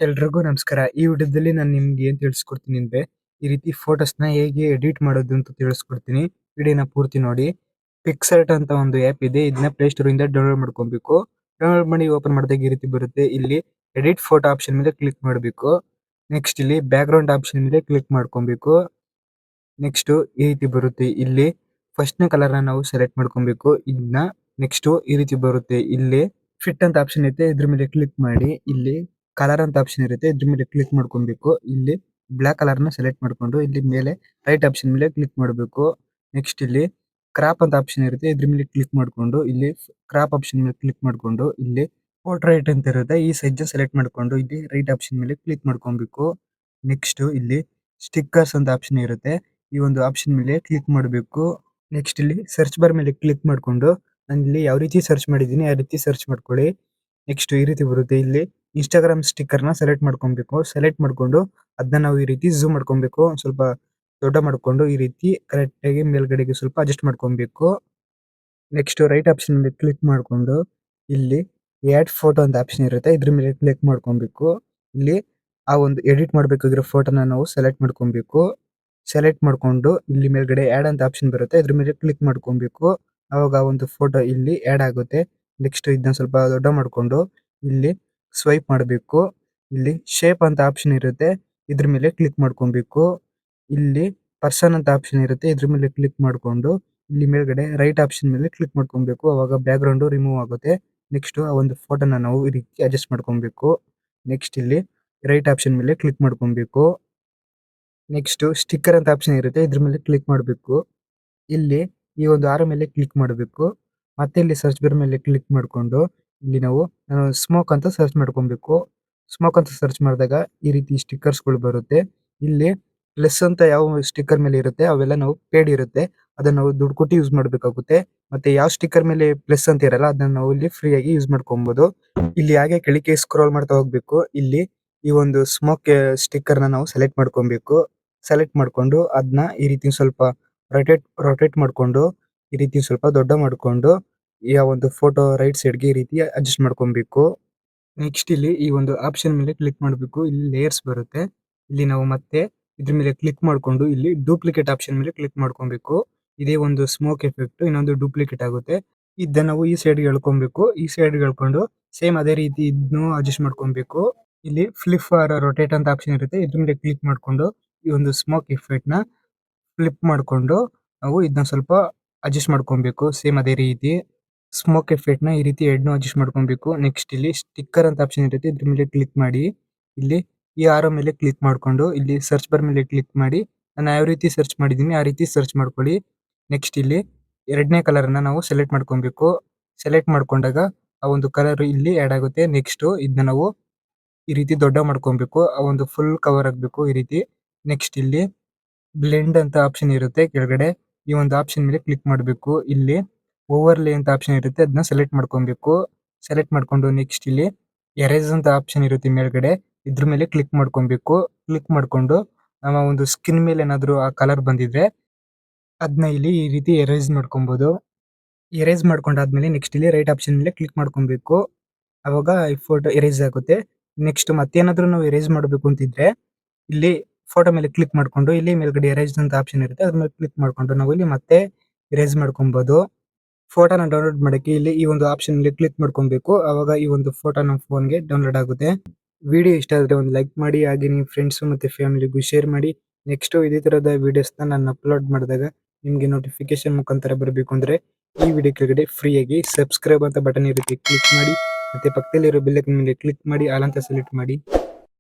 ಎಲ್ರಿಗೂ ನಮಸ್ಕಾರ. ಈ ವಿಡಿಯೋದಲ್ಲಿ ನಾನು ನಿಮ್ಗೆ ಏನ್ ತಿಳಿಸ್ಕೊಡ್ತೀನಿ ಅಂದ್ರೆ, ಈ ರೀತಿ ಫೋಟೋಸ್‌ನ ಹೇಗೆ ಎಡಿಟ್ ಮಾಡೋದು ಅಂತ ತಿಳಿಸ್ಕೊಡ್ತೀನಿ. ವಿಡಿಯೋನ ಪೂರ್ತಿ ನೋಡಿ. ಪಿಕ್ಸಾರ್ಟ್ ಅಂತ ಒಂದು ಆ್ಯಪ್ ಇದೆ. ಇದನ್ನ ಪ್ಲೇ ಸ್ಟೋರಿಂದ ಡೌನ್ಲೋಡ್ ಮಾಡ್ಕೊಬೇಕು. ಡೌನ್ಲೋಡ್ ಮಾಡಿ ಓಪನ್ ಮಾಡಿದಾಗ ಈ ರೀತಿ ಬರುತ್ತೆ. ಇಲ್ಲಿ ಎಡಿಟ್ ಫೋಟೋ ಆಪ್ಷನ್ ಮೇಲೆ ಕ್ಲಿಕ್ ಮಾಡಬೇಕು. ನೆಕ್ಸ್ಟ್ ಇಲ್ಲಿ ಬ್ಯಾಕ್‌ಗ್ರೌಂಡ್ ಆಪ್ಷನ್ ಮೇಲೆ ಕ್ಲಿಕ್ ಮಾಡ್ಕೊಬೇಕು. ನೆಕ್ಸ್ಟ್ ಈ ರೀತಿ ಬರುತ್ತೆ. ಇಲ್ಲಿ ಫಸ್ಟ್‌ನೇ ಕಲರ್‌ನ ನಾವು ಸೆಲೆಕ್ಟ್ ಮಾಡ್ಕೊಬೇಕು. ಇದನ್ನ ನೆಕ್ಸ್ಟ್ ಈ ರೀತಿ ಬರುತ್ತೆ. ಇಲ್ಲಿ ಫಿಟ್ ಅಂತ ಆಪ್ಷನ್ ಐತೆ. ಇದ್ರ ಮೇಲೆ ಕ್ಲಿಕ್ ಮಾಡಿ. ಇಲ್ಲಿ ಕಲರ್ ಅಂತ ಆಪ್ಷನ್ ಇರುತ್ತೆ. ಇದ್ರ ಮೇಲೆ ಕ್ಲಿಕ್ ಮಾಡ್ಕೊಬೇಕು. ಇಲ್ಲಿ ಬ್ಲಾಕ್ ಕಲರ್‌ನ ಸೆಲೆಕ್ಟ್ ಮಾಡ್ಕೊಂಡು ಇಲ್ಲಿ ಮೇಲೆ ರೈಟ್ ಆಪ್ಷನ್ ಮೇಲೆ ಕ್ಲಿಕ್ ಮಾಡಬೇಕು. ನೆಕ್ಸ್ಟ್ ಇಲ್ಲಿ ಕ್ರಾಪ್ ಅಂತ ಆಪ್ಷನ್ ಇರುತ್ತೆ. ಇದ್ರ ಮೇಲೆ ಕ್ಲಿಕ್ ಮಾಡ್ಕೊಂಡು ಇಲ್ಲಿ ಕ್ರಾಪ್ ಆಪ್ಷನ್ ಮೇಲೆ ಕ್ಲಿಕ್ ಮಾಡ್ಕೊಂಡು ಇಲ್ಲಿ ಪೋರ್ಟ್ರೇಟ್ ಅಂತ ಇರುತ್ತೆ. ಈ ಸೈಜ್‌ನ ಸೆಲೆಕ್ಟ್ ಮಾಡ್ಕೊಂಡು ಇಲ್ಲಿ ರೈಟ್ ಆಪ್ಷನ್ ಮೇಲೆ ಕ್ಲಿಕ್ ಮಾಡ್ಕೊಬೇಕು. ನೆಕ್ಸ್ಟ್ ಇಲ್ಲಿ ಸ್ಟಿಕ್ಕರ್ಸ್ ಅಂತ ಆಪ್ಷನ್ ಇರುತ್ತೆ. ಈ ಒಂದು ಆಪ್ಷನ್ ಮೇಲೆ ಕ್ಲಿಕ್ ಮಾಡಬೇಕು. ನೆಕ್ಸ್ಟ್ ಇಲ್ಲಿ ಸರ್ಚ್ ಬಾರ್ ಮೇಲೆ ಕ್ಲಿಕ್ ಮಾಡ್ಕೊಂಡು ನಾನು ಇಲ್ಲಿ ಯಾವ ರೀತಿ ಸರ್ಚ್ ಮಾಡಿದ್ದೀನಿ ಆ ರೀತಿ ಸರ್ಚ್ ಮಾಡ್ಕೊಳ್ಳಿ. ನೆಕ್ಸ್ಟ್ ಈ ರೀತಿ ಬರುತ್ತೆ. ಇಲ್ಲಿ ಇನ್‌ಸ್ಟಾಗ್ರಾಮ್ ಸ್ಟಿಕ್ಕರ್‌ನ ಸೆಲೆಕ್ಟ್ ಮಾಡ್ಕೊಬೇಕು. ಸೆಲೆಕ್ಟ್ ಮಾಡ್ಕೊಂಡು ಅದನ್ನ ನಾವು ಈ ರೀತಿ ಝೂಮ್ ಮಾಡ್ಕೊಬೇಕು. ಒಂದ್ ಸ್ವಲ್ಪ ದೊಡ್ಡ ಮಾಡ್ಕೊಂಡು ಈ ರೀತಿ ಕರೆಕ್ಟಾಗಿ ಮೇಲ್ಗಡೆಗೆ ಸ್ವಲ್ಪ ಅಡ್ಜಸ್ಟ್ ಮಾಡ್ಕೊಬೇಕು. ನೆಕ್ಸ್ಟ್ ರೈಟ್ ಆಪ್ಷನ್ ಮೇಲೆ ಕ್ಲಿಕ್ ಮಾಡ್ಕೊಂಡು ಇಲ್ಲಿ ಆಡ್ ಫೋಟೋ ಅಂತ ಆಪ್ಷನ್ ಇರುತ್ತೆ. ಇದ್ರ ಮೇಲೆ ಕ್ಲಿಕ್ ಮಾಡ್ಕೊಬೇಕು. ಇಲ್ಲಿ ಆ ಒಂದು ಎಡಿಟ್ ಮಾಡಬೇಕಾಗಿರೋ ಫೋಟೋನ ನಾವು ಸೆಲೆಕ್ಟ್ ಮಾಡ್ಕೊಬೇಕು. ಸೆಲೆಕ್ಟ್ ಮಾಡ್ಕೊಂಡು ಇಲ್ಲಿ ಮೇಲ್ಗಡೆ ಆಡ್ ಅಂತ ಆಪ್ಷನ್ ಬರುತ್ತೆ. ಇದ್ರ ಮೇಲೆ ಕ್ಲಿಕ್ ಮಾಡ್ಕೊಬೇಕು. ಅವಾಗ ಆ ಒಂದು ಫೋಟೋ ಇಲ್ಲಿ ಆಡ್ ಆಗುತ್ತೆ. ನೆಕ್ಸ್ಟ್ ಇದನ್ನ ಸ್ವಲ್ಪ ದೊಡ್ಡ ಮಾಡ್ಕೊಂಡು ಇಲ್ಲಿ ಸ್ವೈಪ್ ಮಾಡಬೇಕು. ಇಲ್ಲಿ ಶೇಪ್ ಅಂತ ಆಪ್ಷನ್ ಇರುತ್ತೆ. ಇದ್ರ ಮೇಲೆ ಕ್ಲಿಕ್ ಮಾಡ್ಕೊಬೇಕು. ಇಲ್ಲಿ ಪರ್ಸನ್ ಅಂತ ಆಪ್ಷನ್ ಇರುತ್ತೆ. ಇದ್ರ ಮೇಲೆ ಕ್ಲಿಕ್ ಮಾಡ್ಕೊಂಡು ಇಲ್ಲಿ ಮೇಲ್ಗಡೆ ರೈಟ್ ಆಪ್ಷನ್ ಮೇಲೆ ಕ್ಲಿಕ್ ಮಾಡ್ಕೊಬೇಕು. ಅವಾಗ ಬ್ಯಾಕ್‌ಗ್ರೌಂಡ್ ರಿಮೂವ್ ಆಗುತ್ತೆ. ನೆಕ್ಸ್ಟ್ ಆ ಒಂದು ಫೋಟೋನ ನಾವು ಈ ರೀತಿ ಅಡ್ಜಸ್ಟ್ ಮಾಡ್ಕೊಬೇಕು. ನೆಕ್ಸ್ಟ್ ಇಲ್ಲಿ ರೈಟ್ ಆಪ್ಷನ್ ಮೇಲೆ ಕ್ಲಿಕ್ ಮಾಡ್ಕೊಬೇಕು. ನೆಕ್ಸ್ಟ್ ಸ್ಟಿಕ್ಕರ್ ಅಂತ ಆಪ್ಷನ್ ಇರುತ್ತೆ. ಇದ್ರ ಮೇಲೆ ಕ್ಲಿಕ್ ಮಾಡಬೇಕು. ಇಲ್ಲಿ ಈ ಒಂದು ಆರೋ ಮೇಲೆ ಕ್ಲಿಕ್ ಮಾಡಬೇಕು. ಮತ್ತೆ ಇಲ್ಲಿ ಸರ್ಚ್ ಬಾರ್ ಮೇಲೆ ಕ್ಲಿಕ್ ಮಾಡ್ಕೊಂಡು ಇಲ್ಲಿ ನಾವು ಸ್ಮೋಕ್ ಅಂತ ಸರ್ಚ್ ಮಾಡ್ಕೊಬೇಕು. ಸ್ಮೋಕ್ ಅಂತ ಸರ್ಚ್ ಮಾಡಿದಾಗ ಈ ರೀತಿ ಸ್ಟಿಕ್ಕರ್ಸ್‌ಗಳು ಬರುತ್ತೆ. ಇಲ್ಲಿ ಪ್ಲಸ್ ಅಂತ ಯಾವ ಸ್ಟಿಕ್ಕರ್ ಮೇಲೆ ಇರುತ್ತೆ ಅವೆಲ್ಲ ನಾವು ಪೇಯ್ಡ್ ಇರುತ್ತೆ. ಅದನ್ನ ನಾವು ದುಡ್ಡು ಕೊಟ್ಟು ಯೂಸ್ ಮಾಡಬೇಕಾಗುತ್ತೆ. ಮತ್ತೆ ಯಾವ ಸ್ಟಿಕ್ಕರ್ ಮೇಲೆ ಪ್ಲಸ್ ಅಂತ ಇರಲ್ಲ ಅದನ್ನ ನಾವು ಇಲ್ಲಿ ಫ್ರೀಯಾಗಿ ಯೂಸ್ ಮಾಡ್ಕೊಬಹುದು. ಇಲ್ಲಿ ಹಾಗೆ ಕೆಳಕ್ಕೆ ಸ್ಕ್ರೋಲ್ ಮಾಡ್ತಾ ಹೋಗ್ಬೇಕು. ಇಲ್ಲಿ ಈ ಒಂದು ಸ್ಮೋಕ್ ಸ್ಟಿಕ್ಕರ್‌ನ ನಾವು ಸೆಲೆಕ್ಟ್ ಮಾಡ್ಕೊಬೇಕು. ಸೆಲೆಕ್ಟ್ ಮಾಡ್ಕೊಂಡು ಅದನ್ನ ಈ ರೀತಿ ಸ್ವಲ್ಪ ರೊಟೇಟ್ ಮಾಡ್ಕೊಂಡು ಈ ರೀತಿ ಸ್ವಲ್ಪ ದೊಡ್ಡ ಮಾಡ್ಕೊಂಡು ಈ ಆ ಒಂದು ಫೋಟೋ ರೈಟ್ ಸೈಡ್‌ಗೆ ಈ ರೀತಿ ಅಡ್ಜಸ್ಟ್ ಮಾಡ್ಕೊಬೇಕು. ನೆಕ್ಸ್ಟ್ ಇಲ್ಲಿ ಈ ಒಂದು ಆಪ್ಷನ್ ಮೇಲೆ ಕ್ಲಿಕ್ ಮಾಡಬೇಕು. ಇಲ್ಲಿ ಲೇಯರ್ಸ್ ಬರುತ್ತೆ. ಇಲ್ಲಿ ನಾವು ಮತ್ತೆ ಇದ್ರ ಮೇಲೆ ಕ್ಲಿಕ್ ಮಾಡ್ಕೊಂಡು ಇಲ್ಲಿ ಡೂಪ್ಲಿಕೇಟ್ ಆಪ್ಷನ್ ಮೇಲೆ ಕ್ಲಿಕ್ ಮಾಡ್ಕೊಬೇಕು. ಇದೇ ಒಂದು ಸ್ಮೋಕ್ ಎಫೆಕ್ಟ್ ಇನ್ನೊಂದು ಡೂಪ್ಲಿಕೇಟ್ ಆಗುತ್ತೆ. ಇದನ್ನ ನಾವು ಈ ಸೈಡ್‌ಗೆ ಎಳ್ಕೊಬೇಕು. ಈ ಸೈಡ್‌ಗೆ ಎಳ್ಕೊಂಡು ಸೇಮ್ ಅದೇ ರೀತಿ ಇದನ್ನು ಅಡ್ಜಸ್ಟ್ ಮಾಡ್ಕೊಬೇಕು. ಇಲ್ಲಿ ಫ್ಲಿಪ್ ಆರ್ ರೊಟೇಟ್ ಅಂತ ಆಪ್ಷನ್ ಇರುತ್ತೆ. ಇದ್ರ ಮೇಲೆ ಕ್ಲಿಕ್ ಮಾಡ್ಕೊಂಡು ಈ ಒಂದು ಸ್ಮೋಕ್ ಎಫೆಕ್ಟ್‌ನ ಫ್ಲಿಪ್ ಮಾಡ್ಕೊಂಡು ನಾವು ಇದನ್ನ ಸ್ವಲ್ಪ ಅಡ್ಜಸ್ಟ್ ಮಾಡ್ಕೊಬೇಕು. ಸೇಮ್ ಅದೇ ರೀತಿ ಸ್ಮೋಕ್ ಎಫೆಕ್ಟ್‌ನ ಈ ರೀತಿ ಎರಡನ್ನೂ ಅಡ್ಜಸ್ಟ್ ಮಾಡ್ಕೊಬೇಕು. ನೆಕ್ಸ್ಟ್ ಇಲ್ಲಿ ಸ್ಟಿಕ್ಕರ್ ಅಂತ ಆಪ್ಷನ್ ಇರುತ್ತೆ. ಇದ್ರ ಮೇಲೆ ಕ್ಲಿಕ್ ಮಾಡಿ ಇಲ್ಲಿ ಈ ಆರೋ ಮೇಲೆ ಕ್ಲಿಕ್ ಮಾಡ್ಕೊಂಡು ಇಲ್ಲಿ ಸರ್ಚ್ ಬಾರ್ ಮೇಲೆ ಕ್ಲಿಕ್ ಮಾಡಿ ನಾನು ಯಾವ ರೀತಿ ಸರ್ಚ್ ಮಾಡಿದ್ದೀನಿ ಆ ರೀತಿ ಸರ್ಚ್ ಮಾಡ್ಕೊಳ್ಳಿ. ನೆಕ್ಸ್ಟ್ ಇಲ್ಲಿ ಎರಡನೇ ಕಲರ್‌ನ ನಾವು ಸೆಲೆಕ್ಟ್ ಮಾಡ್ಕೊಬೇಕು. ಸೆಲೆಕ್ಟ್ ಮಾಡ್ಕೊಂಡಾಗ ಆ ಒಂದು ಕಲರ್ ಇಲ್ಲಿ ಆಡ್ ಆಗುತ್ತೆ. ನೆಕ್ಸ್ಟ್ ಇದನ್ನ ನಾವು ಈ ರೀತಿ ದೊಡ್ಡ ಮಾಡ್ಕೊಬೇಕು. ಆ ಒಂದು ಫುಲ್ ಕವರ್ ಆಗಬೇಕು ಈ ರೀತಿ. ನೆಕ್ಸ್ಟ್ ಇಲ್ಲಿ ಬ್ಲೆಂಡ್ ಅಂತ ಆಪ್ಷನ್ ಇರುತ್ತೆ ಕೆಳಗಡೆ. ಈ ಒಂದು ಆಪ್ಷನ್ ಮೇಲೆ ಕ್ಲಿಕ್ ಮಾಡಬೇಕು. ಇಲ್ಲಿ ಓವರ್‌ಲೇ ಅಂತ ಆಪ್ಷನ್ ಇರುತ್ತೆ. ಅದನ್ನ ಸೆಲೆಕ್ಟ್ ಮಾಡ್ಕೊಬೇಕು. ಸೆಲೆಕ್ಟ್ ಮಾಡ್ಕೊಂಡು ನೆಕ್ಸ್ಟ್ ಇಲ್ಲಿ ಎರೇಸ್ ಅಂತ ಆಪ್ಷನ್ ಇರುತ್ತೆ ಮೇಲ್ಗಡೆ. ಇದ್ರ ಮೇಲೆ ಕ್ಲಿಕ್ ಮಾಡ್ಕೊಬೇಕು. ಕ್ಲಿಕ್ ಮಾಡ್ಕೊಂಡು ನಮ್ಮ ಒಂದು ಸ್ಕಿನ್ ಮೇಲೆ ಏನಾದ್ರು ಆ ಕಲರ್ ಬಂದಿದ್ರೆ ಅದನ್ನ ಇಲ್ಲಿ ಈ ರೀತಿ ಎರೇಸ್ ಮಾಡ್ಕೊಬಹುದು. ಎರೇಸ್ ಮಾಡ್ಕೊಂಡಾದ್ಮೇಲೆ ನೆಕ್ಸ್ಟ್ ಇಲ್ಲಿ ರೈಟ್ ಆಪ್ಷನ್ ಮೇಲೆ ಕ್ಲಿಕ್ ಮಾಡ್ಕೊಬೇಕು. ಅವಾಗ ಈ ಫೋಟೋ ಎರೇಸ್ ಆಗುತ್ತೆ. ನೆಕ್ಸ್ಟ್ ಮತ್ತೇನಾದ್ರೂ ನಾವು ಎರೇಸ್ ಮಾಡಬೇಕು ಅಂತಿದ್ರೆ ಇಲ್ಲಿ ಫೋಟೋ ಮೇಲೆ ಕ್ಲಿಕ್ ಮಾಡ್ಕೊಂಡು ಇಲ್ಲಿ ಮೇಲ್ಗಡೆ ಎರೇಸ್ ಅಂತ ಆಪ್ಷನ್ ಇರುತ್ತೆ. ಅದ್ರ ಮೇಲೆ ಕ್ಲಿಕ್ ಮಾಡ್ಕೊಂಡು ನಾವು ಇಲ್ಲಿ ಮತ್ತೆ ಎರೇಸ್ ಮಾಡ್ಕೊಬಹುದು. ಫೋಟೋನ ಡೌನ್ಲೋಡ್ ಮಾಡಕ್ಕೆ ಇಲ್ಲಿ ಈ ಒಂದು ಆಪ್ಷನ್ ಮೇಲೆ ಕ್ಲಿಕ್ ಮಾಡ್ಕೊಬೇಕು. ಅವಾಗ ಈ ಒಂದು ಫೋಟೋ ನಮ್ಮ ಫೋನ್‌ಗೆ ಡೌನ್ಲೋಡ್ ಆಗುತ್ತೆ. ವಿಡಿಯೋ ಇಷ್ಟ ಆದ್ರೆ ಒಂದು ಲೈಕ್ ಮಾಡಿ. ಹಾಗೆ ನಿಮ್ಮ ಫ್ರೆಂಡ್ಸ್ ಮತ್ತೆ ಫ್ಯಾಮಿಲಿಗೂ ಶೇರ್ ಮಾಡಿ. ನೆಕ್ಸ್ಟ್ ಇದೇ ತರದ ವಿಡಿಯೋಸ್‌ನ ನಾನು ಅಪ್ಲೋಡ್ ಮಾಡಿದಾಗ ನಿಮಗೆ ನೋಟಿಫಿಕೇಶನ್ ಮುಖಾಂತರ ಬರಬೇಕು ಅಂದ್ರೆ ಈ ವಿಡಿಯೋ ಕೆಳಗಡೆ ಫ್ರೀಯಾಗಿ ಸಬ್ಸ್ಕ್ರೈಬ್ ಅಂತ ಬಟನ್ ಇರುತ್ತೆ ಕ್ಲಿಕ್ ಮಾಡಿ. ಮತ್ತೆ ಪಕ್ಕದಲ್ಲಿರೋ ಬೆಲ್ ಐಕಾನ್ ಮೇಲೆ ಕ್ಲಿಕ್ ಮಾಡಿ ಆಲ್ ಅಂತ ಸೆಲೆಕ್ಟ್ ಮಾಡಿ.